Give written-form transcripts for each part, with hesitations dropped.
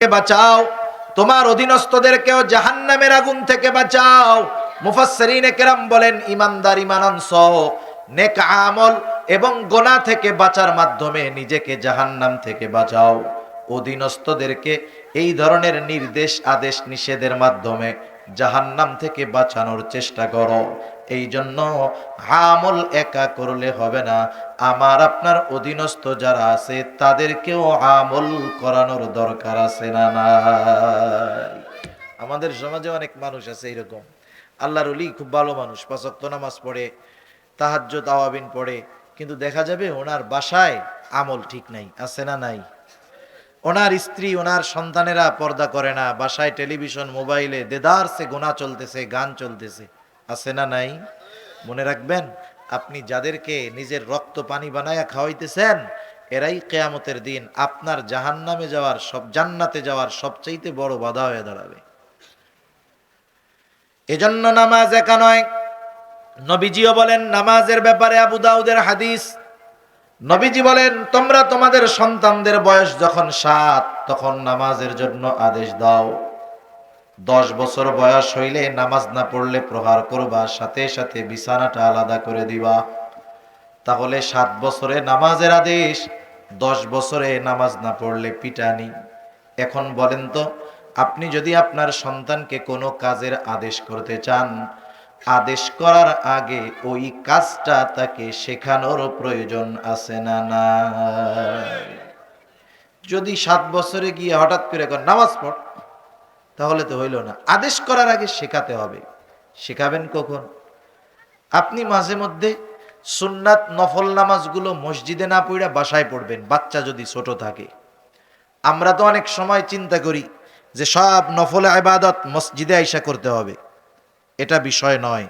বাঁচাও, তোমার অধীনস্থদেরকেও জাহান্নামের আগুন থেকে বাঁচাও। মুফাসসিরিনে কেরাম বলেন, ইমানদার ঈমান আনছো, নেক আমল এবং গুনাহ থেকে বাঁচার মাধ্যমে নিজেকে জাহান্নাম থেকে বাঁচাও। অধীনস্থদেরকে এই ধরনের নির্দেশ আদেশ নিষেধের মাধ্যমে জাহান্নাম থেকে বাঁচানোর চেষ্টা করো। এই জন্য আমল একা করলে হবে না, আমার আপনার অধীনস্থ যারা আছে তাদেরকেও আমল করানোর দরকার আছে না নাই? আমাদের সমাজে অনেক মানুষ আছে এরকম, আল্লাহর ওলি, খুব ভালো মানুষ, ৫ ওয়াক্ত নামাজ পড়ে, তাহাজ্জুদ আওয়াবিন পড়ে, কিন্তু দেখা যাবে ওনার বাসায় আমল ঠিক নাই, আছে না নাই? ওনার স্ত্রী, ওনার সন্তানেরা পর্দা করে না, বাসায় টেলিভিশন মোবাইলে দেদারসে গোনা চলতেছে, গান চলতেছে, আছে না নাই? মনে রাখবেন, আপনি যাদেরকে নিজের রক্ত পানি বানায়া খাওয়াইতেছেন, এরাই কিয়ামতের দিন আপনার জাহান্নামে যাওয়ার, জান্নাতে যাওয়ার সবচাইতে বড় বাধা হয়ে দাঁড়াবে। এজন্য নামাজ একা নয়। নবীজিও বলেন নামাজের ব্যাপারে, আবু দাউদের হাদিস, নবীজি বলেন, তোমরা তোমাদের সন্তানদের বয়স যখন 7 তখন নামাজের জন্য আদেশ দাও। 10 বছর বয়স হইলে নামাজ না পড়লে প্রহার করবা, সাথে সাথে বিছানাটা আলাদা করে দিবা। তাহলে 7 বছরে নামাজের আদেশ, 10 বছরে নামাজ না পড়লে পিটানি। এখন বলেন তো, আপনি যদি আপনার সন্তানকে কোনো কাজের আদেশ করতে চান, আদেশ করার আগে ওই কাজটা তাকে শেখানোর প্রয়োজন আছে না নাই? যদি 7 বছরে গিয়ে হঠাৎ করে নামাজ পড়, তাহলে তো হইল না। আদেশ করার আগে শেখাতে হবে। শেখাবেন কখন? আপনি মাঝে মধ্যে সুন্নাত নফল নামাজগুলো মসজিদে না পড়া বাসায় পড়বেন, বাচ্চা যদি ছোট থাকে। আমরা তো অনেক সময় চিন্তা করি যে সব নফল ইবাদত মসজিদে আইসা করতে হবে, এটা বিষয় নয়।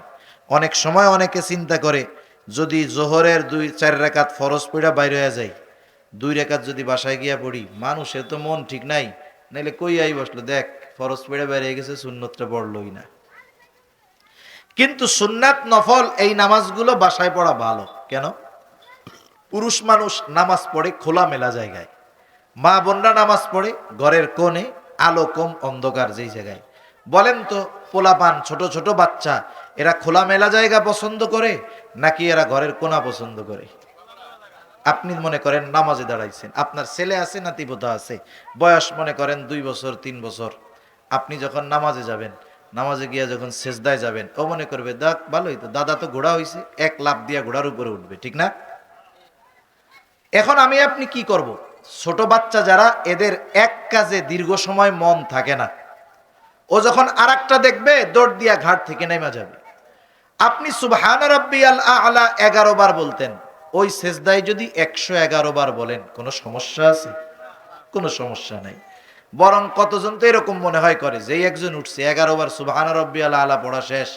অনেক সময় অনেকে চিন্তা করে, যদি জোহরের 2-4 রাকাত ফরজ পড়া বাইরে হয়ে যায়, 2 রাকাত যদি বাসায় গিয়া পড়ি, মানুষের তো মন ঠিক নাই, নাইলে কই আই বসলো, দেখ ফরজ পড়া বাইরে গেছে, সুন্নতটা পড়লই না। কিন্তু সুন্নাত নফল এই নামাজগুলো বাসায় পড়া ভালো। কেন? পুরুষ মানুষ নামাজ পড়ে খোলামেলা জায়গায়, মা বোনরা নামাজ পড়ে ঘরের কোণে, আলো কম, অন্ধকার যেই জায়গায়। বলেন তো, পোলাপান, ছোট ছোট বাচ্চা, এরা খোলামেলা জায়গা পছন্দ করে নাকি এরা ঘরের কোণা পছন্দ করে? আপনি মনে করেন নামাজে দাঁড়াইছেন, আপনার ছেলে আছে, নাতিপোতা আছে, বয়স মনে করেন 2 বছর 3 বছর। আপনি যখন নামাজে যাবেন, নামাজে গিয়া যখন সেজদায় যাবেন, ও মনে করবে, দেখ ভালোই তো, দাদা তো ঘোড়া হইছে, এক লাফ দিয়া ঘোড়ার উপরে উঠবে, ঠিক না? এখন আমি আপনি কি করব? ছোট বাচ্চা যারা, এদের এক কাজে দীর্ঘ সময় মন থাকে না, ও যখন আরেকটা দেখবে দৌড় দিয়া ঘাট থেকে নেমে যাবে। আপনি সুবহান রাব্বিয়াল আ'লা 11 বার বলতেন, ওই সেজদায় যদি 111 বার বলেন, কোনো সমস্যা আছে? কোনো সমস্যা নাই। বরং কতজন তো এরকম মনে হয় করে, যেই একজন উঠছে 11 বার সুবহান রাব্বিয়াল আ'লা পড়া শেষ,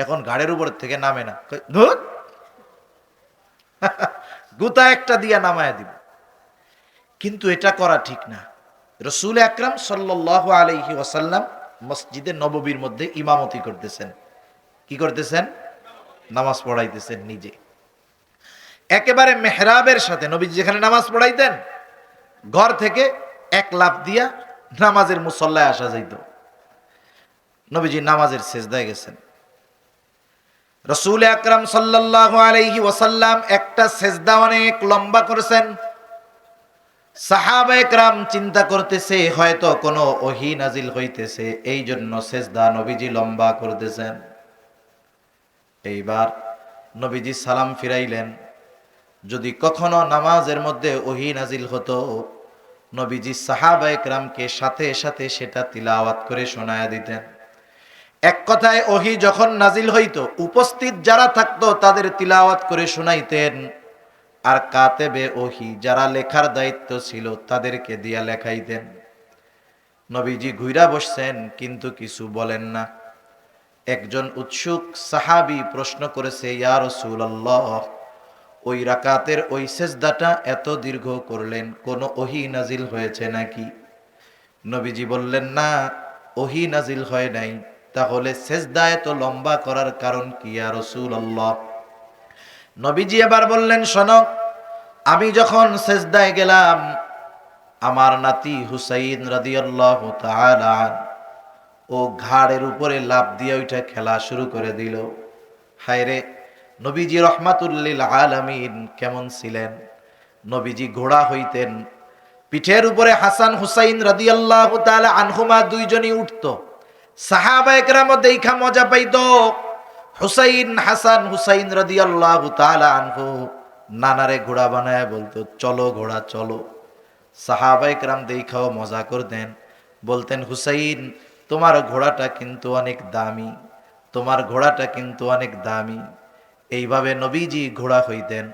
এখন ঘাড়ের উপর থেকে নামে না, ধুর গুতা একটা দিয়া নামায়া দিব। কিন্তু এটা করা ঠিক না। রাসূল আকরাম সাল্লাল্লাহু আলাইহি ওয়াসাল্লাম মসজিদে নববীর মধ্যে ইমামতি করতেছেন। কি করতেছেন? নামাজ পড়াইতেছেন নিজে। একেবারে মেহরাবের সাথে নবীজি যেখানে নামাজ পড়াইতেন, ঘর থেকে এক লাফ দিয়া নামাজের মুসল্লায় আসা যাইত। নবীজি নামাজের সিজদায় গেছেন। রাসূল আকরাম সাল্লাল্লাহু আলাইহি ওয়াসাল্লাম একটা সিজদা অনেক লম্বা করেছেন। সাহাবায়ে কেরাম চিন্তা করতেছে, হয়তো কোনো ওহী নাজিল হইতেছে, এই জন্য সিজদা নবীজি লম্বা করতেছেন। এইবার নবীজি সালাম ফিরাইলেন। যদি কখনো নামাজের মধ্যে ওহী নাজিল হতো, নবীজি সাহাবায়ে কেরামকে সাথে সাথে সেটা তিলাওয়াত করে শোনায়া দিতেন। এক কথায়, ওহী যখন নাজিল হইতো, উপস্থিত যারা থাকতো তাদের তিলাওয়াত করে শোনাইতেন, আর কাতেবে ওহী যারা লেখার দায়িত্ব ছিল তাদেরকে দিয়া লেখাইতেন। নবীজি ঘুইরা বসছেন, কিন্তু কিছু বলেন না। একজন উৎসুক সাহাবী প্রশ্ন করেছে, ইয়া রাসূলুল্লাহ, ওই রাকাতের ওই সিজদাটা এত দীর্ঘ করলেন, কোনো ওহী নাজিল হয়েছে নাকি? নবীজি বললেন, না, ওহী নাজিল হয় নাই। তাহলে সিজদা এত লম্বা করার কারণ কি ইয়া রাসূলুল্লাহ? নবীজি এবার বললেন, শোনো, আমি যখন সিজদায় গেলাম, আমার নাতি হুসাইন রাদিয়াল্লাহু তাআলা আন ও ঘাড়ের উপরে লাফ দিয়ে ওইটা খেলা শুরু করে দিল। হায়রে, নবীজি রহমাতুল লিল আলামিন কেমন ছিলেন? নবীজি ঘোড়া হইতেন, পিঠের উপরে হাসান হুসাইন রাদিয়াল্লাহু তাআলা আনহুমা দুইজনই উঠতো। সাহাবায়ে কেরাম দেখা মজা পাইতো। হুসাইন রাদিয়াল্লাহু তাআলা আনহু নানারে ঘোড়া বানায় বলতো, চলো ঘোড়া চলো। সাহাবায়ে কেরাম দেখাও মজা করতেন, বলতেন, হুসাইন তোমার ঘোড়াটা কিন্তু অনেক দামি, তোমার ঘোড়াটা কিন্তু অনেক দামি। এইভাবে নবীজি ঘোড়া হইতেন।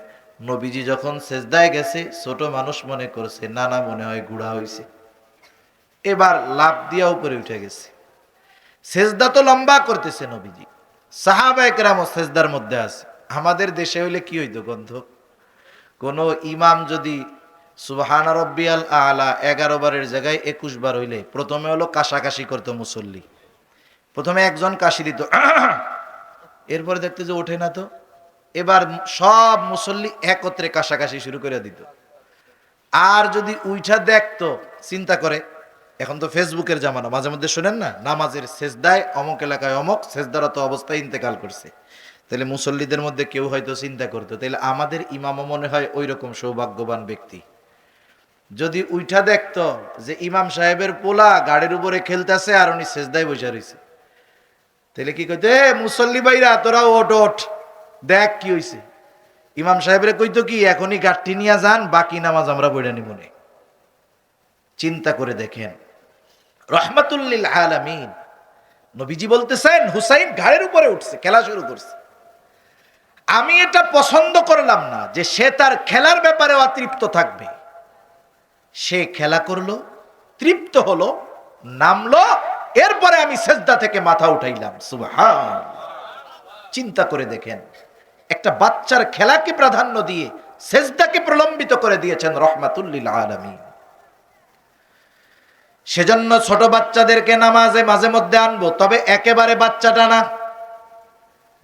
নবীজি যখন সেজদায় গেছে, ছোট মানুষ মনে করছে নানা মনে হয় ঘোড়া হইছে, এবার লাফ দিয়া উপরে উঠে গেছে। সেজদা তো লম্বা করতেছে নবীজি, সাহাবায়ে কেরামও সেজদার মধ্যে আছে। আমাদের দেশে হইলে কি হইতো গন্ধ, কোন ইমাম যদি সুবহানা রব্বিয়াল আলা 11 বারের জায়গায় 21 বার হইলে প্রথমে হলো কাশাকাশি করতো মুসল্লি, প্রথমে একজন কাশি দিত, এরপরে দেখতে যে ওঠে না তো, এবার সব মুসল্লি একত্রে কাশাকাশি শুরু করে দিত। আর যদি উইঠা দেখতো, চিন্তা করে, এখন তো ফেসবুকের জামানা, মাঝে মধ্যে শোনেন না, নামাজের সেজদায় অমুক এলাকায় অমুক সেজদারত অবস্থায় ইন্তেকাল করছে, তাহলে মুসল্লিদের মধ্যে কেউ হয়তো চিন্তা করতো, তাহলে আমাদের ইমামও মনে হয় ওই রকম সৌভাগ্যবান ব্যক্তি। যদি উইঠা দেখতো যে ইমাম সাহেবের পোলা গাড়ির উপরে খেলতেছে আর উনি সেজদায় বসে রয়েছে, তাহলে কি কইতো, মুসল্লি ভাইরা তোরা ওঠ ওঠ, দেখ কি হইছে। ইমাম সাহেবের কইতো কি, এখনই গাঠটি নিয়ে যান, বাকি নামাজ আমরা পড়ে নিব নে। চিন্তা করে দেখেন, রহমাতুল লিল আলামিন নবীজি বলতেছেন হুসাইন ঘাড়ের উপরে উঠছে, খেলা শুরু করছে। আমি এটা পছন্দ করলাম না যে সে তার খেলার ব্যাপারে অতৃপ্ত থাকবে। সে খেলা করলো, তৃপ্ত হলো, নামলো, এরপরে আমি সেজদা থেকে মাথা উঠাইলাম। সুবহান। চিন্তা করে দেখেন, একটা বাচ্চার খেলাকে প্রাধান্য দিয়ে সেজদাকে প্রলম্বিত করে দিয়েছেন রহমাতুল লিল আলামিন। সেজন্য ছোট বাচ্চাদেরকে নামাজে মাঝে মধ্যে আনবো, তবে একেবারে বাচ্চাটা না,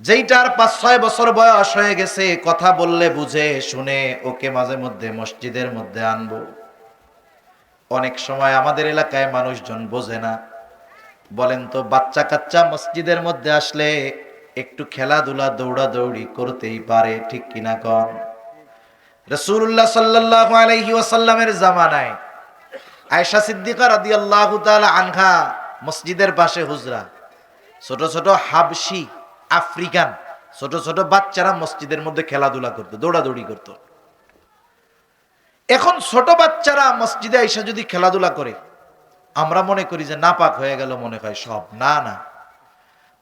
যেইটার 5-6 বছর বয়স হয়ে গেছে, কথা বললে বুঝে শুনে, ওকে মাঝে মধ্যে মসজিদের মধ্যে আনবো। অনেক সময় আমাদের এলাকায় মানুষজন বোঝে না। বলেন তো, বাচ্চা কাচ্চা মসজিদের মধ্যে আসলে একটু খেলাধুলা দৌড়াদৌড়ি করতেই পারে, ঠিক কিনা কন? রাসূলুল্লাহ সাল্লাল্লাহু আলাইহি ওয়াসাল্লামের জামানায় আয়েশা সিদ্দিকা রাদিয়াল্লাহু তাআলা আনহা মসজিদের পাশে হুজরা, ছোট ছোট হাবশি আফ্রিকান ছোট ছোট বাচ্চারা মসজিদের মধ্যে খেলাধুলা করতো, দৌড়াদৌড়ি করতো। এখন ছোট বাচ্চারা মসজিদে আইসা যদি খেলাধুলা করে, আমরা মনে করি যে নাপাক হয়ে গেল, মনে হয় সব। না না,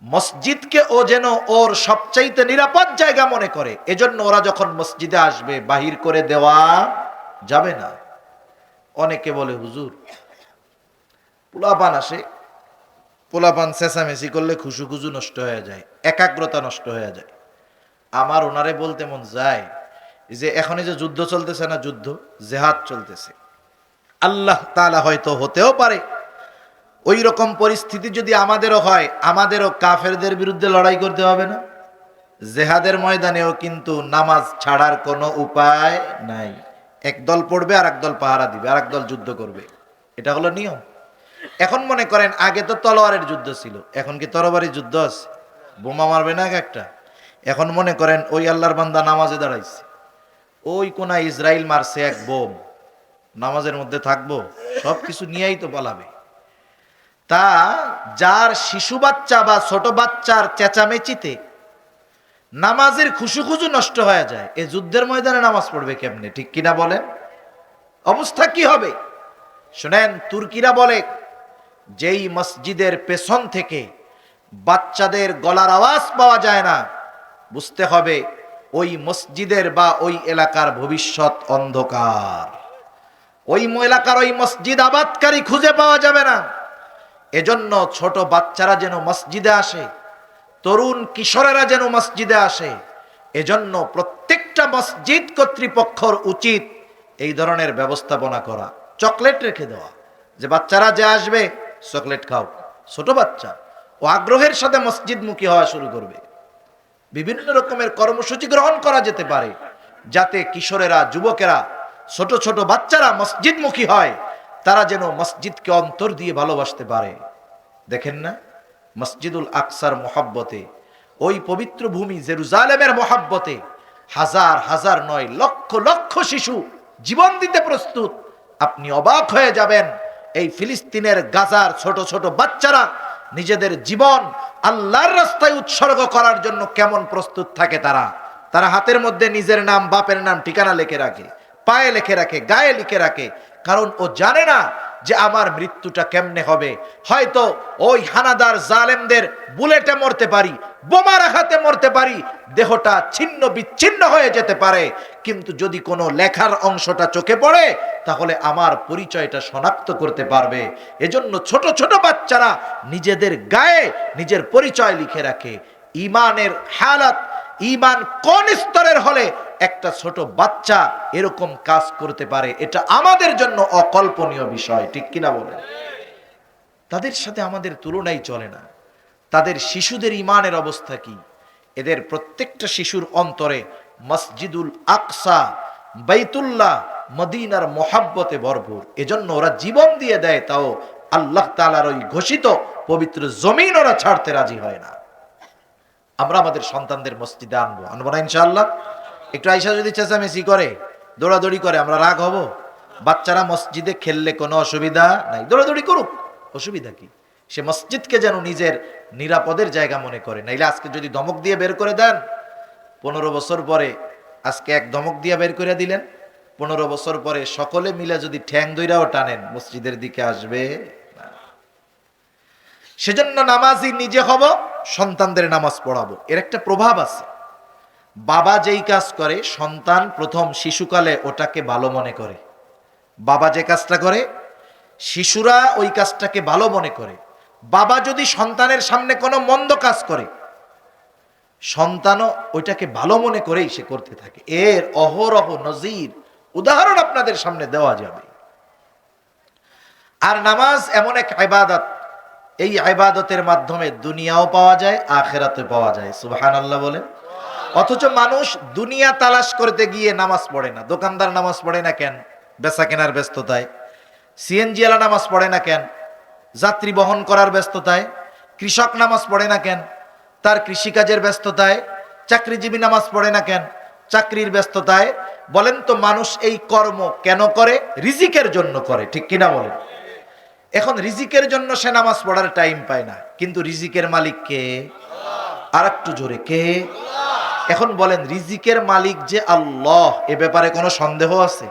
মসজিদকে ও যেন ওর সবচাইতে নিরাপদ জায়গা মনে করে, এজন্য ওরা যখন মসজিদে আসবে বাহির করে দেওয়া যাবে না। অনেকে বলে, হুজুর পোলাপান আসে, পোলাপান চেঁচামেচি করলে খুশু খুশু নষ্ট হয়ে যায়, একাগ্রতা নষ্ট হয়ে যায়। আমার ওনারে বলতে মন যায় যে এখন এই যে যুদ্ধ চলতেছে না, যুদ্ধ জেহাদ চলতেছে, আল্লাহ তাআলা হয়তো হতেও পারে ওই রকম পরিস্থিতি যদি আমাদেরও হয়, আমাদেরও কাফেরদের বিরুদ্ধে লড়াই করতে হবে না। জেহাদের ময়দানেও কিন্তু নামাজ ছাড়ার কোনো উপায় নাই। একদল পড়বে আর একদল পাহারা দিবে, আর একদল যুদ্ধ করবে, এটা হলো নিয়ম। এখন মনে করেন, আগে তো তলোয়ারের যুদ্ধ ছিল, এখন কি তরবারির যুদ্ধ আছে? বোমা মারবে না একটা। এখন মনে করেন ওই আল্লাহর বান্দা নামাজে দাঁড়াইছে, ওই কোনা ইসরায়েল মারছে এক বোম, নামাজের মধ্যে থাকবো? সবকিছু নিয়েই তো পালাবে। তা যার শিশু বাচ্চা বা ছোট বাচ্চার চেঁচামেচিতে নামাজের খুশু নষ্ট হয়ে যায়, এই যুদ্ধের ময়দানে নামাজ পড়বে কেমনে, ঠিক কিনা বলেন? অবস্থা কি হবে? শুনেন, তুর্কিরা বলে, যেই মসজিদের পেছন থেকে বাচ্চাদের গলার আওয়াজ পাওয়া যায় না, বুঝতে হবে ওই মসজিদের বা ওই এলাকার ভবিষ্যৎ অন্ধকার। ওই এলাকার ওই মসজিদ আবাদকারী খুঁজে পাওয়া যাবে না। এজন্য ছোট বাচ্চারা যেন মসজিদে আসে, তরুণ কিশোরেরা যেন মসজিদে আসে, এজন্য প্রত্যেকটা মসজিদ কর্তৃপক্ষের উচিত এই ধরনের ব্যবস্থাপনা করা। চকলেট রেখে দেওয়া, যে বাচ্চারা যে আসবে চকলেট খাও। ছোট বাচ্চা ও আগ্রহের সাথে মসজিদমুখী হওয়া শুরু করবে। বিভিন্ন রকমের কর্মসূচি গ্রহণ করা যেতে পারে, যাতে কিশোরেরা, যুবকেরা, ছোট ছোট বাচ্চারা মসজিদমুখী হয়, তারা যেন মসজিদকে অন্তর দিয়ে ভালোবাসতে পারে। দেখেন না, মসজিদুল আকসার মোহাব্বতে, ওই পবিত্র ভূমি জেরুজালেমের মোহাব্বতে হাজার হাজার নয়, লক্ষ লক্ষ শিশু জীবন দিতে প্রস্তুত। আপনি অবাক হয়ে যাবেন, এই ফিলিস্তিনের গাজার ছোট ছোট বাচ্চারা নিজেদের জীবন আল্লাহর রাস্তায় উৎসর্গ করার জন্য কেমন প্রস্তুত থাকে। তারা হাতের মধ্যে নিজের নাম, বাপের নাম, ঠিকানা লিখে রাখে, পায়ে লিখে রাখে, গায়ে লিখে রাখে, কারণ ও জানে না যে আমার মৃত্যুটা কেমনে হবে। হয়তো ওই হানাদার জালেমদের বুলেটে মরতে পারি, বোমার আঘাতে মরতে পারি, দেহটা ছিন্ন বিচ্ছিন্ন হয়ে যেতে পারে, কিন্তু যদি কোনো লেখার অংশটা চোখে পড়ে তাহলে আমার পরিচয়টা শনাক্ত করতে পারবে। এজন্য ছোট ছোট বাচ্চারা নিজেদের গায়ে নিজের পরিচয় লিখে রাখে। ঈমানের হালাত, ঈমান কোন স্তরের হলে একটা ছোট বাচ্চা এরকম কাজ করতে পারে, এটা আমাদের জন্য অকল্পনীয় বিষয়, ঠিক কিনা বলেন? তাদের সাথে আমাদের তুলনাই চলে না। তাদের শিশুদের ঈমানের অবস্থা কি? এদের প্রত্যেকটা শিশুর অন্তরে মসজিদুল আকসা, বাইতুল্লাহ, মদিনার মোহাব্বতে ভরপুর। এজন্য ওরা জীবন দিয়ে দেয়, তাও আল্লাহ তাআলার ওই ঘোষিত পবিত্র জমিন ওরা ছাড়তে রাজি হয় না। আমরা আমাদের সন্তানদের মসজিদে আনবো না ইনশাআল্লাহ? একটু আয়েশা যদি চেঁচামেচি করে, দৌড়াদৌড়ি করে, আমরা রাগ হব? বাচ্চারা মসজিদে খেললে কোনো অসুবিধা নাই, দৌড়াদৌড়ি করুক, অসুবিধা কি? সে মসজিদকে যেন নিজের নিরাপদের জায়গা মনে করে। নাইলে আজকে যদি ধমক দিয়ে বের করে দেন, 15 বছর পরে, আজকে এক ধমক দিয়ে বের করে দিলেন, 15 বছর পরে সকলে মিলে যদি ঠ্যাং দইরাও টানেন, মসজিদের দিকে আসবে না। সেজন্য নামাজি নিজে হব, সন্তানদের নামাজ পড়াবো। এর একটা প্রভাব আছে। বাবা যেই কাজ করে সন্তান প্রথম শিশুকালে ওটাকে ভালো মনে করে। বাবা যে কাজটা করে শিশুরা ওই কাজটাকে ভালো মনে করে। বাবা যদি সন্তানের সামনে কোনো মন্দ কাজ করে, সন্তানও ওইটাকে ভালো মনে করেই সে করতে থাকে। এর অহরহ নজির, উদাহরণ আপনাদের সামনে দেওয়া যাবে। আর নামাজ এমন এক ইবাদত, এই ইবাদতের মাধ্যমে দুনিয়াও পাওয়া যায়, আখিরাতে পাওয়া যায়। সুবহানাল্লাহ বলেন। অথচ মানুষ দুনিয়া তালাশ করতে গিয়ে নামাজ পড়ে না। দোকানদার নামাজ পড়ে না কেন? বেচা কেনার ব্যস্ততায়। সিএনজিওয়ালা নামাজ পড়ে না কেন? যাত্রী বহন করার ব্যস্ততায়। কৃষক নামাজ পড়ে না কেন? তার কৃষিকাজের ব্যস্ততায়। চাকরিজীবী নামাজ পড়ে না কেন? চাকরির ব্যস্ততায়। বলেন তো, মানুষ এই কর্ম কেন করে? রিজিকের জন্য করে, ঠিক কিনা বলেন? এখন রিজিকের জন্য সে নামাজ পড়ার টাইম পায় না, কিন্তু রিজিকের মালিক কে? আর একটু জোরে, কে? এখন বলেন, রিজিকের মালিক যে আল্লাহ, এ ব্যাপারে কোনো সন্দেহ আছে?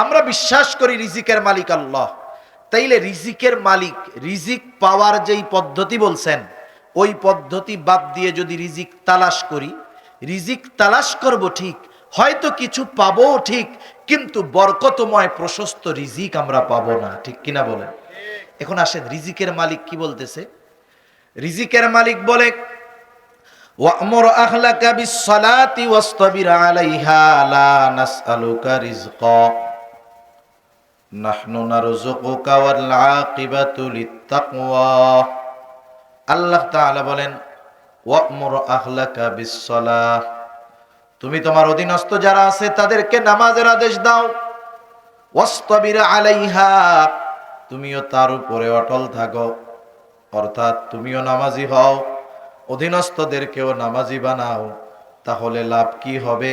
আমরা বিশ্বাস করি রিজিকের মালিক আল্লাহ। তাইলে রিজিকের মালিক, রিজিক পাওয়ার যেই পদ্ধতি বলছেন, ওই পদ্ধতি বাদ দিয়ে যদি রিজিক তালাশ করি, রিজিক তালাশ করব ঠিক, হয়তো কিছু পাবো ঠিক, কিন্তু বরকতময় প্রশস্ত রিজিক আমরা পাবো না, ঠিক কিনা বলেন? এখন আসেন, রিজিকের মালিক কি বলতেছে? রিজিকের মালিক বলে, ওয়া'মুর আহলাকা বিস-সালাতি ওয়াসতাবির আলাইহা লা নাসআলুকা রিজকা নাহনু নারযুকুকা ওয়াল আকিবাতু লিত-তাকওয়া। আল্লাহ তাআলা বলেন, ওয়া'মুর আহলাকা বিস-সালাহ, তুমি তোমার অধীনস্থ যারা আছে তাদেরকে নামাজের আদেশ দাও। ওয়াসতাবির আলাইহা, তুমিও তার উপরে অটল থাকো, অর্থাৎ তুমিও নামাজি হও, অধীনস্থদেরকেও নামাজি বানাও। তাহলে লাভ কি হবে?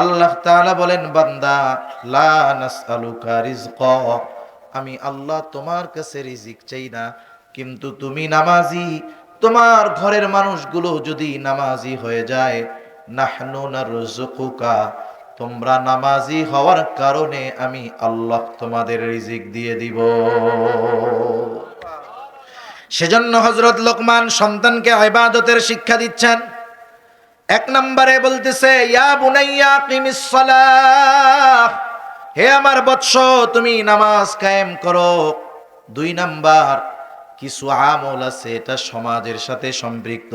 আল্লাহ তাআলা বলেন, বান্দা, লা নাসআলুকা রিজকা, আমি আল্লাহ তোমার কাছে রিজিক চাই না, কিন্তু তুমি নামাজি, তোমার ঘরের মানুষগুলো যদি নামাজি হয়ে যায়, নাহনু নারযুকুকা, তোমরা নামাজি হওয়ার কারণে আমি আল্লাহ তোমাদের রিজিক দিয়ে দিব। সেজন্য হযরত লোকমান সন্তানকে ইবাদতের শিক্ষা দিচ্ছেন। 1 নম্বরে বলতেছে, ইয়া বুনাইয়া কিমিস সালাহ, হে আমার বৎস, তুমি নামাজ কায়েম করো। 2 নাম্বার, কিছু আমল আছে এটা সমাজের সাথে সম্পৃক্ত।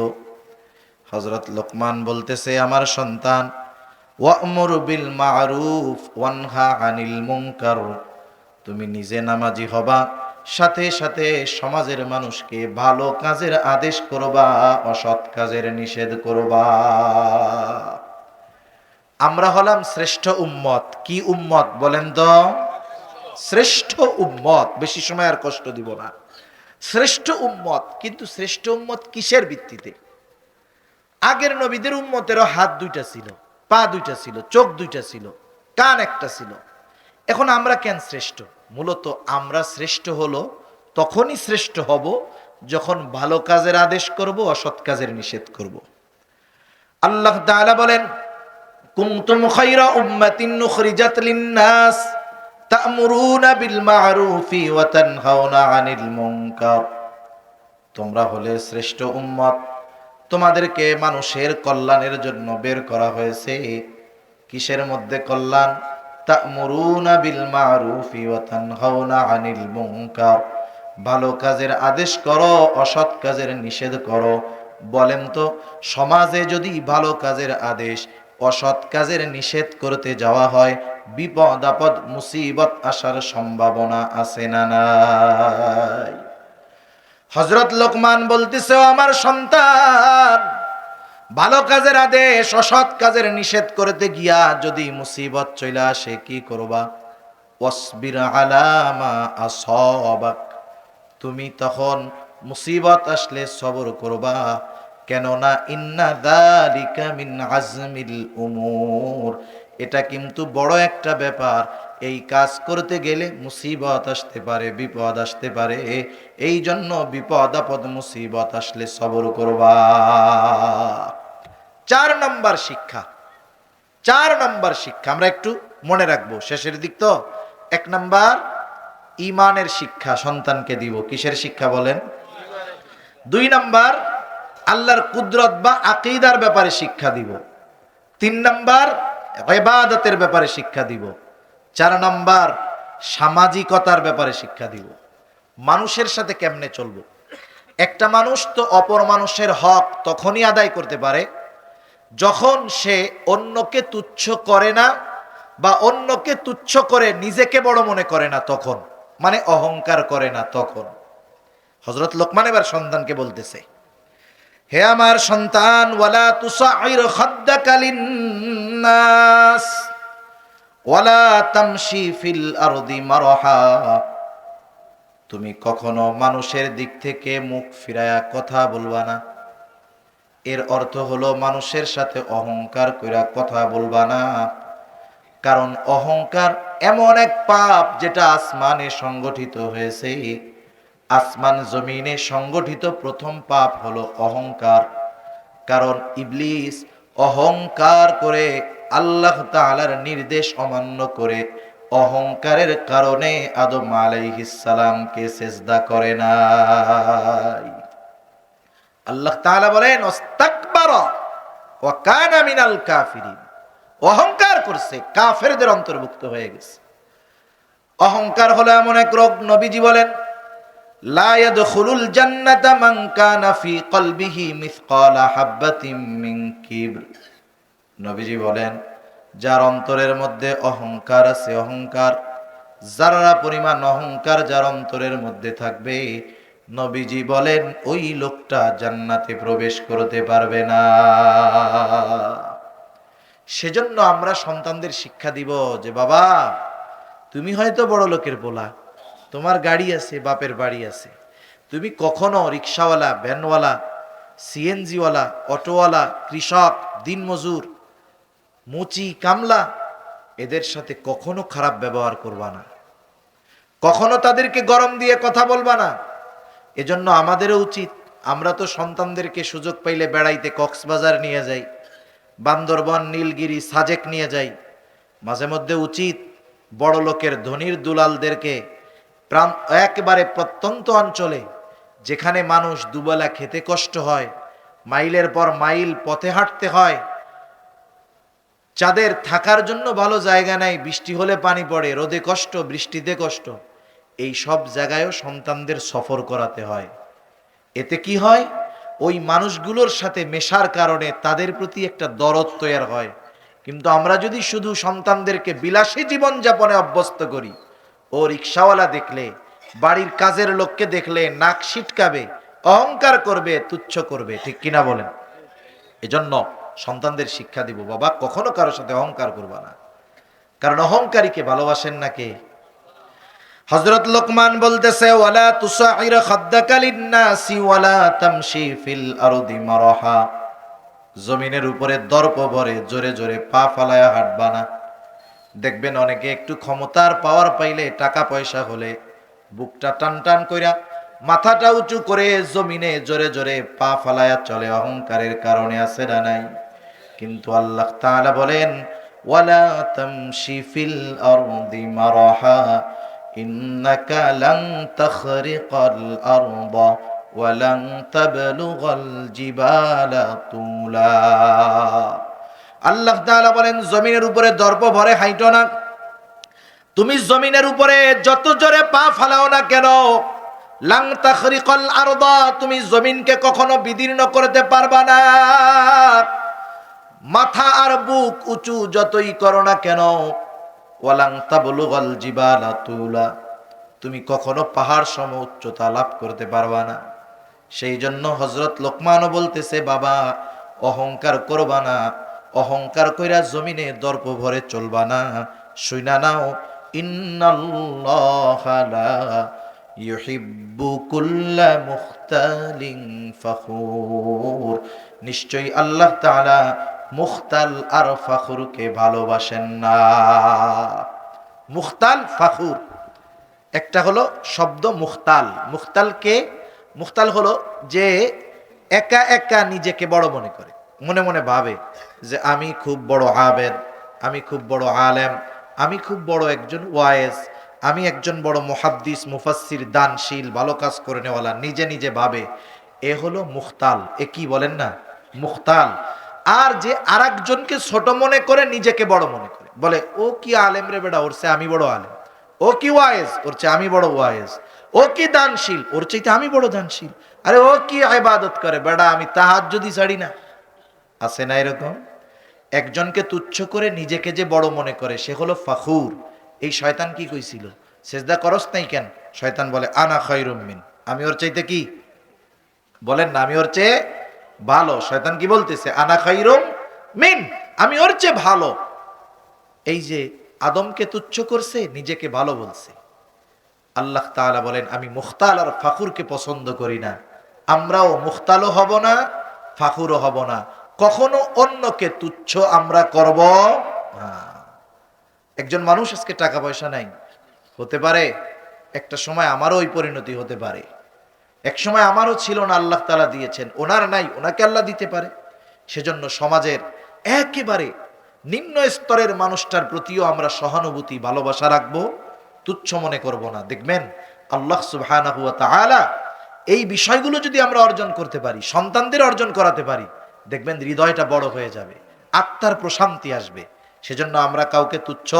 হযরত লোকমান বলতেছে, আমার সন্তান, ওয়া'মুর বিল মা'রুফ ওয়ানহা আনিল মুনকার, তুমি নিজে নামাজি হবা, সাথে সাথে সমাজের মানুষকে ভালো কাজের আদেশ করবা, অসৎ কাজের নিষেধ করবা। আমরা হলাম শ্রেষ্ঠ উম্মত। কি উম্মত বলেন তো? শ্রেষ্ঠ উম্মত, বেশি সময় আর কষ্ট দিব না। শ্রেষ্ঠ উম্মত, কিন্তু শ্রেষ্ঠ উম্মত কিসের ভিত্তিতে? আগের নবীদের উম্মতেরও হাত দুইটা ছিল, পা দুইটা ছিল, চোখ দুইটা ছিল, কান একটা ছিল। এখন আমরা কেন শ্রেষ্ঠ? মূলত আমরা শ্রেষ্ঠ হলো তখনই শ্রেষ্ঠ হব যখন ভালো কাজের আদেশ করব, অসৎ কাজের নিষেধ করব। আল্লাহ তাআলা বলেন, কুনতুম খায়রা উম্মাতিন উখরিজাত লিন-নাস তা'মুরুনা বিল মা'রুফি ওয়া তানহাউনা আনিল মুনকার। তোমরা হলে শ্রেষ্ঠ উম্মত, তোমাদেরকে মানুষের কল্যাণের জন্য বের করা হয়েছে। কিসের মধ্যে কল্যাণ? তা'মুরুনা বিল মা'রুফি ওয়া তানহাউনা আনিল মুনকার, ভালো কাজের আদেশ করো, অসৎ কাজের নিষেধ করো। বলেন তো, সমাজে যদি ভালো কাজের আদেশ, অসৎ কাজের নিষেধ করতে যাওয়া হয়, বিপদ আপদ মুসিবত আসার সম্ভাবনা আছে না নাই? হযরত লোকমান বলতেছে, আমার সন্তান, ভালো কাজের আদেশ, অসৎ কাজের নিষেধ করতে গিয়া যদি মুসিবত চলে আসে, কি করবা? ওয়াসবির আলা মা আসাবাক, তুমি তখন মুসিবত আসলে সবর করবা। কেননা ইন্না যালিকা মিন আজমিল উমুর, এটা কিন্তু বড় একটা ব্যাপার। এই কাজ করতে গেলে মুসিবত আসতে পারে, বিপদ আসতে পারে। এই জন্য বিপদ আপদ মুসিবত আসলে সবর করবা। 4 নম্বর শিক্ষা, 4 নম্বর শিক্ষা আমরা একটু মনে রাখবো, শেষের দিক তো। 1 নম্বর ঈমানের শিক্ষা সন্তানকে দিব। কিসের শিক্ষা বলেন? 2 নম্বর আল্লাহর কুদরত বা আকীদার ব্যাপারে শিক্ষা দিব। 3 নম্বর ইবাদতের ব্যাপারে শিক্ষা দিব। 4 নম্বর সামাজিকতার ব্যাপারে শিক্ষা দিব। মানুষের সাথে কেমনে চলবো। একটা মানুষ তো অপর মানুষের হক তখনই আদায় করতে পারে যখন সে অন্যকে তুচ্ছ করে না, বা অন্যকে তুচ্ছ করে নিজেকে বড় মনে করে না, তখন মানে অহংকার করে না তখন। হযরত লোকমান এবার সন্তানকে বলতেছে, হে আমার সন্তান, ওয়ালা তুসাইর খাদ্দাকা লিন-নাস ওয়ালা তামশি ফিল আরদি মারহা, তুমি কখনো মানুষের দিক থেকে মুখ ফিরায়া কথা বলবা না। এর অর্থ হলো মানুষের সাথে অহংকার কইরা কথা বলবা না। কারণ অহংকার এমন এক পাপ যেটা আসমানে সংগঠিত হয়েছে। আসমান জমিনে সংগঠিত প্রথম পাপ হলো অহংকার। কারণ ইবলিস অহংকার করে আল্লাহ তাআলার নির্দেশ অমান্য করে অহংকারের কারণে আদম আলাইহিস সালামকে সিজদা করে নাই। আল্লাহ তাআলা বলেন, ওয়াস্তাকবারা ওয়া কানা মিনাল কাফিরিন, অহংকার করছে, কাফেরদের অন্তর্ভুক্ত হয়ে গেছে। অহংকার হলো এমন এক রোগ, নবীজি বলেন, লা ইয়াদখুলুল জান্নাতা মান কানা ফি কলবিহি মিসকালা হাববাতিন মিন কিবর। নবীজি বলেন, যার অন্তরের মধ্যে অহংকার আছে, অহংকার যারা পরিমাণ অহংকার যার অন্তরের মধ্যে থাকবে, নবীজি বলেন ওই লোকটা জান্নাতে প্রবেশ করতে পারবে না। সেজন্য আমরা সন্তানদের শিক্ষা দিব যে, বাবা তুমি হয়তো বড় লোকের পোলা, তোমার গাড়ি আছে, বাপের বাড়ি আছে, তুমি কখনো রিক্সাওয়ালা, ভ্যানওয়ালা, সিএনজিওয়ালা, অটোওয়ালা, কৃষক, দিনমজুর, মুচি, কামলা, এদের সাথে কখনো খারাপ ব্যবহার করবা না, কখনো তাদেরকে গরম দিয়ে কথা বলবা না। এজন্য আমাদেরও উচিত, আমরা তো সন্তানদেরকে সুযোগ পাইলে বেড়াইতে কক্সবাজার নিয়ে যাই, বান্দরবন, নীলগিরি, সাজেক নিয়ে যাই। মাঝে মধ্যে উচিত বড় লোকের ধনীর দুলালদেরকে একেবারে প্রত্যন্ত অঞ্চলে, যেখানে মানুষ দুবেলা খেতে কষ্ট হয়, মাইলের পর মাইল পথে হাঁটতে হয়, যাদের থাকার জন্য ভালো জায়গা নাই, বৃষ্টি হলে পানি পড়ে, রোদে কষ্ট, বৃষ্টিতে কষ্ট, এই সব জায়গায়ও সন্তানদের সফর করাতে হয়। এতে কি হয়, ওই মানুষগুলোর সাথে মেশার কারণে তাদের প্রতি একটা দরদ তৈরি হয়। কিন্তু আমরা যদি শুধু সন্তানদেরকে বিলাসী জীবন যাপনে অভ্যস্ত করি, ও রিক্সাওয়ালা দেখলে, বাড়ির কাজের লোককে দেখলে নাক সিটকাবে, অহংকার করবে, তুচ্ছ করবে, ঠিক কিনা বলেন? এজন্য সন্তানদের শিক্ষা দিব, বাবা কখনো কারোর সাথে অহংকার করবা না। কারণ অহংকারীকে ভালোবাসেন না কে? হযরত লোকমান বলতেছে, ওয়ালা তুসাইর খাদ্দাকা লিন-নাসি ওয়ালা তামশি ফিল আরদি মারাহা। জমিনের উপরে দর্প ভরে জোরে জোরে পা ফালায়া হাঁটবা না। দেখবেন অনেকে একটু ক্ষমতার পাওয়ার পাইলে, টাকা পয়সা হলে বুকটা টান টান কইরা মাথাটা উঁচু করে জমিনে জোরে জোরে পা ফালায়া চলে, অহংকারের কারণে আছে না নাই? কিন্তু আল্লাহ তাআলা বলেন, ওয়ালা তামশি ফিল আরদি মারাহা ইন্নাকা লান তাখরিকাল আরদা ওয়া লান তাবলুগাল জিবালা তুলা। আল্লাহ তাআলা বলেন, জমিনের উপরে দর্প ভরে হাইটো না। তুমি জমিনের উপরে যত জোরে পা ফালাও না কেন, লাং তাখরিকাল আরদা, তুমি জমিনকে কখনো বিদীর্ণ করতে পারবা না। মাথা আর বুক উঁচু যতই করো না কেন, ওয়ালাং তাবলুগাল জিবালা তুলা, তুমি কখনো পাহাড় সম উচ্চতা লাভ করতে পারবা না। সেই জন্য হযরত লোকমানও বলতেছে, বাবা অহংকার করবা না, অহংকার কইরা জমিনে দর্প ভরে চলবা না। শুইনা নাও, ইন্নাল্লাহা লা ইউহিব্বু কুল্লা মুখতালিন ফখুর, নিশ্চয়ই আল্লাহ তাআলা মুখতাল আর ফখরকে ভালোবাসেন না। মুখতাল ফখুর একটা হলো শব্দ মুখতাল। মুখতালকে, মুখতাল হলো যে একা একা নিজেকে বড় মনে করে, মনে মনে ভাবে যে আমি খুব বড় আবেদ, আমি খুব বড় আলেম, আমি খুব বড় একজন ওয়ায়েজ, আমি একজন বড় মুহাদ্দিস, মুফাসসির, দানশীল, ভালো কাজ করে নেওয়ালা, নিজে নিজে ভাবে। এ হলো মুখতাল। এ কি বলেন না? মুখতাল। আর যে আরেকজনকে ছোট মনে করে নিজেকে বড় মনে করে, বলে ও কি আলেম রে বেটা, ওর চেয়ে আমি বড় আলেম। ও কি ওয়ায়েজ, ওর চেয়ে আমি বড় ওয়ায়েজ। ও কি দানশীল, ওর চাইতে আমি বড় দানশীল। আরে ও কি ইবাদত করে, বেটা আমি তাহাজ্জুদই ছাড়ি না। আছে না এরকম? একজনকে তুচ্ছ করে নিজেকে যে বড় মনে করে, সে হলো ফখুর। এই শয়তান কি কইছিল? সেজদা করস নাই কেন? শয়তান বলে আনা খায়রুম মিন, আমি ওর চাইতে কি, বলেন না, আমি ওর চেয়ে ভালো। শয়তান কি বলতেছে? আনা খায়রুম মিন, আমি ওর চেয়ে ভালো। এই যে আদমকে তুচ্ছ করছে, নিজেকে ভালো বলছে। আল্লাহ তাআলা বলেন, আমি মুখতাল আর ফাখুরকে পছন্দ করি না। আমরাও মুখতালও হব না, ফাখুরও হব না। কখনো অন্যকে তুচ্ছ আমরা করব না। একজন মানুষ আজকে টাকা পয়সা নাই, হতে পারে একটা সময় আমারও ওই পরিণতি হতে পারে। এক সময় আমারও ছিল না, আল্লাহ তাআলা দিয়েছেন। ওনার নাই, ওনাকে আল্লাহ দিতে পারে। সেজন্য সমাজের একেবারে নিম্ন স্তরের মানুষটার প্রতিও আমরা সহানুভূতি, ভালোবাসা রাখবো, তুচ্ছ মনে করব না। দেখবেন আল্লাহ সুবহানাহু ওয়া তাআলা এই বিষয়গুলো যদি আমরা অর্জন করতে পারি, সন্তানদের অর্জন করাতে পারি, দেখবেন হৃদয়টা বড় হয়ে যাবে, আত্মার প্রশান্তি আসবে। সেজন্য আমরা কাউকে তুচ্ছ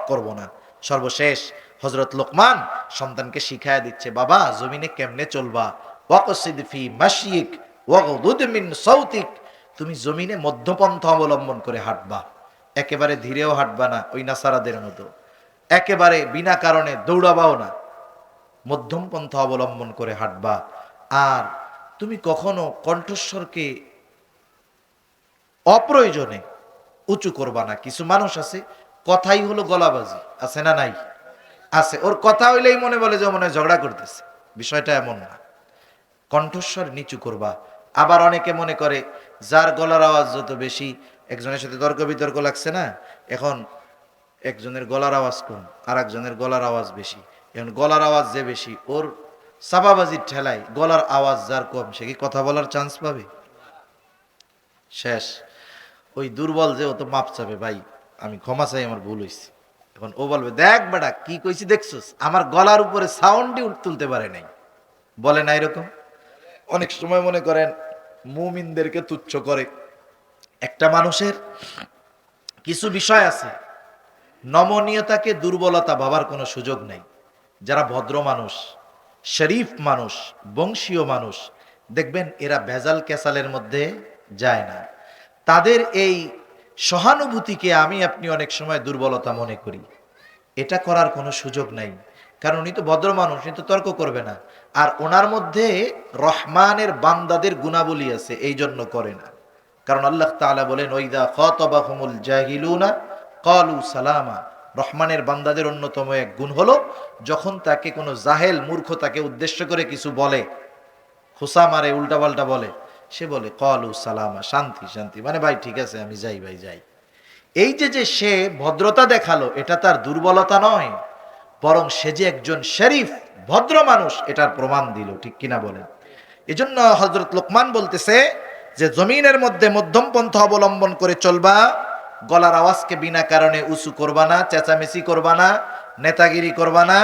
করব না। সর্বশেষ হযরত লোকমান সন্তানকে শিখায়া দিচ্ছে, বাবা জমিনে কেমনে চলবা, ওয়াকসিদ ফি মাশয়িক ওয়াগদুদ মিন সাউতিক, তুমি জমিনে মধ্যপন্থা অবলম্বন করে হাঁটবা। একেবারে ধীরেও হাঁটবা না ওই নাসারাদের মতো, একেবারে বিনা কারণে দৌড়াবাও না, মধ্যম পন্থা অবলম্বন করে হাঁটবা। আর তুমি কখনো কণ্ঠস্বরকে অপ্রয়োজনে উঁচু করবা না। কিছু মানুষ আছে কথাই হলো গলাবাজি, আছে না নাই? আছে। ওর কথা হইলেই মনে বলে যে মনে হয় ঝগড়া করতেছে। বিষয়টা এমন না। কণ্ঠস্বর নিচু করবা। আবার অনেকে মনে করে যার গলার আওয়াজ যত বেশি, একজনের সাথে তর্ক বিতর্ক লাগছে না, এখন একজনের গলার আওয়াজ কম, আর একজনের গলার আওয়াজ বেশি। এখন গলার আওয়াজ যে বেশি, ওর চাপাবাজির ঠেলায় গলার আওয়াজ যার কম, সে কি কথা বলার চান্স পাবে? শেষ। ওই দুর্বল যে ও তো মাপ চাবে, ভাই আমি ক্ষমা চাই, আমার ভুল হয়েছে। এখন ও বলবে, দেখ বেটা কি কইছি দেখছস, আমার গলার উপরে সাউন্ডই তুলতে পারে নাই। বলে না এরকম? অনেক সময় মনে করেন মুমিনদেরকে তুচ্ছ করে। একটা মানুষের কিছু বিষয় আছে, নমনীয়তাকে দুর্বলতা ভাবার কোনো সুযোগ নেই। যারা ভদ্র মানুষ, শরীফ মানুষ, বংশীয় মানুষ, দেখবেন এরা ভেজাল ক্যাসালের মধ্যে যায় না। তাদের এই সহানুভূতিকে আমি আপনি অনেক সময় দুর্বলতা মনে করি। এটা করার কোনো সুযোগ নাই, কারণ উনি তো ভদ্র মানুষ, উনি তো তর্ক করবে না। আর ওনার মধ্যে রহমানের বান্দাদের গুণাবলী আছে, এই জন্য করে না। কারণ আল্লাহ তাআলা বলেন, ওয়াইদা খাতাবাহুমুল জাহিলুনা ক্বালু সালামা, রহমানের বান্দাদের অন্যতম এক গুণ হলো যখন তাকে কোনো জাহেল মূর্খ তাকে উদ্দেশ্য করে কিছু বলে, খোসা মারে, উল্টাপাল্টা বলে, সে বলে কলু সালামা, শান্তি শান্তি, মানে ভাই ঠিক আছে আমি যাই, ভাই যাই। এই যে সে ভদ্রতা দেখালো, এটা তার দুর্বলতা নয়, বরং সে যে একজন শরীফ ভদ্র মানুষ এটার প্রমাণ দিল। ঠিক কিনা বলেন? এজন্য হযরত লোকমান বলতেছে যে জমিনের মধ্যে মধ্যম পন্থা অবলম্বন করে চলবা, গলার আওয়াজকে বিনা কারণে উঁচু করবা না, চেঁচামেচি করবা না, নেতাগিরি করবা না।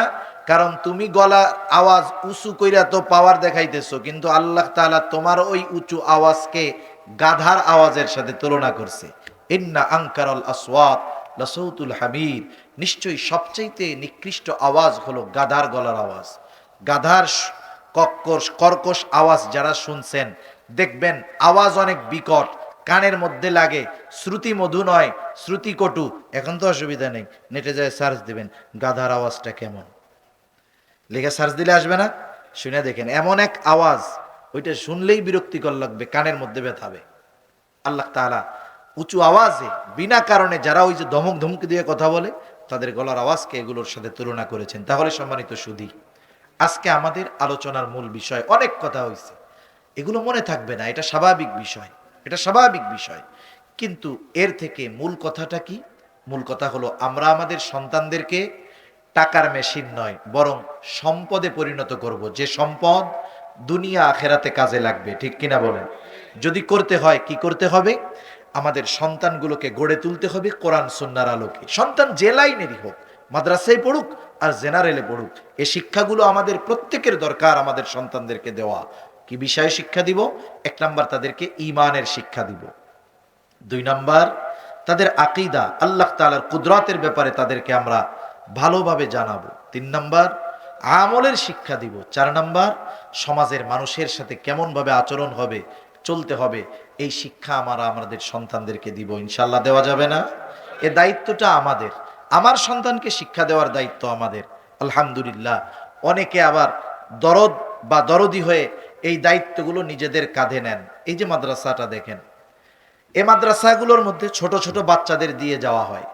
কারণ তুমি গলা আওয়াজ উঁচু কইরা তো পাওয়ার দেখাইতেছো, কিন্তু আল্লাহ তাআলা তোমার ওই উঁচু আওয়াজকে গাধার আওয়াজের সাথে তুলনা করছে। ইন্না আনকারাল আসওয়াত লাসাউতুল হামির, নিশ্চয়ই সবচাইতে নিকৃষ্ট আওয়াজ হলো গাধার গলার আওয়াজ। গাধার কর্কশ আওয়াজ যারা শুনছেন দেখবেন আওয়াজ অনেক বিকট, কানের মধ্যে লাগে, শ্রুতি মধু নয়, শ্রুতি কটু। এখন তো অসুবিধা নেই, নেটে যায় সার্চ দিবেন গাধার আওয়াজটা কেমন, লেখা সার্চ দিলে আসবে না? শুনে দেখেন, এমন এক আওয়াজ, ওইটা শুনলেই বিরক্তিকর লাগবে, কানের মধ্যে ব্যথাবে। আল্লাহ তাআলা উঁচু আওয়াজে বিনা কারণে যারা ওই যে ধমক ধমকি দিয়ে কথা বলে তাদের গলার আওয়াজকে এগুলোর সাথে তুলনা করেছেন। তাহলে সম্মানিত সুধী, আজকে আমাদের আলোচনার মূল বিষয়, অনেক কথা হয়েছে, এগুলো মনে থাকবে না, এটা স্বাভাবিক বিষয়, এটা স্বাভাবিক বিষয়। কিন্তু এর থেকে মূল কথাটা কি? মূল কথা হলো আমরা আমাদের সন্তানদেরকে টাকার মেশিন নয় বরং সম্পদে পরিণত করব, যে সম্পদ দুনিয়া আখেরাতে কাজে লাগবে। ঠিক কিনা বলেন? যদি করতে হয় কি করতে হবে? আমাদের সন্তানগুলোকে গড়ে তুলতে হবে কোরআন সুন্নাহর আলোকে। সন্তান যে লাইনেরই হোক, মাদ্রাসায় পড়ুক আর জেনারেলে পড়ুক, এই শিক্ষাগুলো আমাদের প্রত্যেকের দরকার আমাদের সন্তানদেরকে দেওয়া। কি বিষয়ে শিক্ষা দিব? 1 নাম্বার তাদেরকে ঈমানের শিক্ষা দিব, 2 নাম্বার তাদের আকীদা, আল্লাহ তাআলার কুদরতের ব্যাপারে তাদেরকে আমরা ভালোভাবে জানাবো, 3 নাম্বার আমলের শিক্ষা দিব, 4 নাম্বার সমাজের মানুষের সাথে কেমন ভাবে আচরণ হবে, চলতে হবে, এই শিক্ষা আমরা আমাদের সন্তানদেরকে দিব। ইনশাআল্লাহ দেওয়া যাবে না? এ দায়িত্বটা আমাদের, আমার সন্তানকে শিক্ষা দেওয়ার দায়িত্ব আমাদের। আলহামদুলিল্লাহ, অনেকে আবার দরদ বা দরদি হয়ে এই দায়িত্বগুলো নিজেদের কাঁধে নেন। এই যে মাদ্রাসাটা দেখেন, এই মাদ্রাসাগুলোর মধ্যে ছোট ছোট বাচ্চাদের দিয়ে যাওয়া হয়।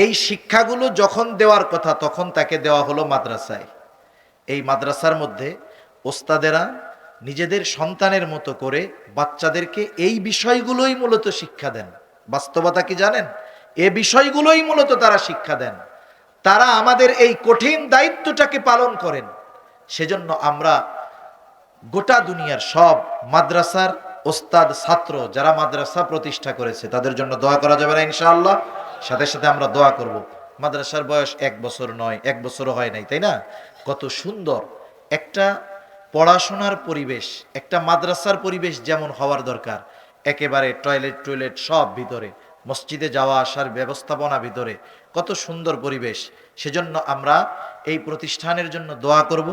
এই শিক্ষাগুলো যখন দেওয়ার কথা তখন তাকে দেওয়া হলো মাদ্রাসায়। এই মাদ্রাসার মধ্যে ওস্তাদেরা নিজেদের সন্তানের মতো করে বাচ্চাদেরকে এই বিষয়গুলোই মূলত শিক্ষা দেন। বাস্তবতা কি জানেন? এ বিষয়গুলোই মূলত তারা শিক্ষা দেন। তারা আমাদের এই কঠিন দায়িত্বটাকে পালন করেন। সেজন্য আমরা গোটা দুনিয়ার সব মাদ্রাসার ওস্তাদ ছাত্র যারা মাদ্রাসা প্রতিষ্ঠা করেছে তাদের জন্য দোয়া করা যাবে না ইনশাআল্লাহ? সাথে সাথে আমরা দোয়া করব। মাদ্রাসার বয়স 1 বছর নয়, 1 বছরও হয় নাই, তাই না? কত সুন্দর একটা পড়াশোনার পরিবেশ, একটা মাদ্রাসার পরিবেশ যেমন হওয়ার দরকার, একেবারে টয়লেট সব ভিতরে, মসজিদে যাওয়া আসার ব্যবস্থাপনা ভিতরে, কত সুন্দর পরিবেশ। সেজন্য আমরা এই প্রতিষ্ঠানের জন্য দোয়া করব।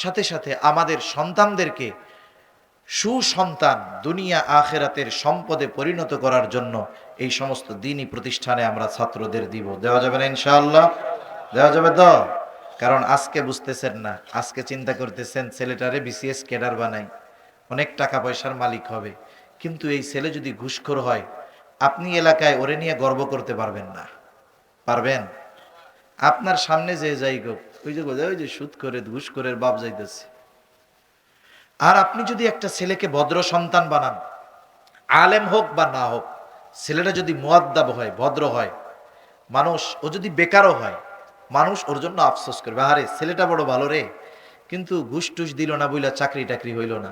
সাথে সাথে আমাদের সন্তানদেরকে সুসন্তান দুনিয়া আখেরাতের সম্পদে পরিণত করার জন্য এই সমস্ত দ্বীনি প্রতিষ্ঠানে আমরা ছাত্রদের দিব। দেওয়া যাবে না ইনশাআল্লাহ? দেওয়া যাবে তো? কারণ আজকে বুঝতেছেন না, আজকে চিন্তা করতেছেন ছেলেটারে বিসিএস ক্যাডার বানাই, অনেক টাকা পয়সার মালিক হবে, কিন্তু এই ছেলে যদি ঘুষখোর হয়, আপনি এলাকায় ওরে নিয়ে গর্ব করতে পারবেন না। পারবেন? আপনার সামনে যে যাই হোক, ওই যে সুদ করে ঘুষ করে বাপ যাইতেছে। আর আপনি যদি একটা ছেলেকে ভদ্র সন্তান বানান, আলেম হোক বা না হোক, ছেলেটা যদি মুআদ্দাব হয়, ভদ্র হয়, মানুষ, ও যদি বেকারও হয়, মানুষ ওর জন্য আফসোস করবে, আরে ছেলেটা বড় ভালো রে, কিন্তু ঘুষ টুস দিল না বইলা চাকরি টাকরি হইল না।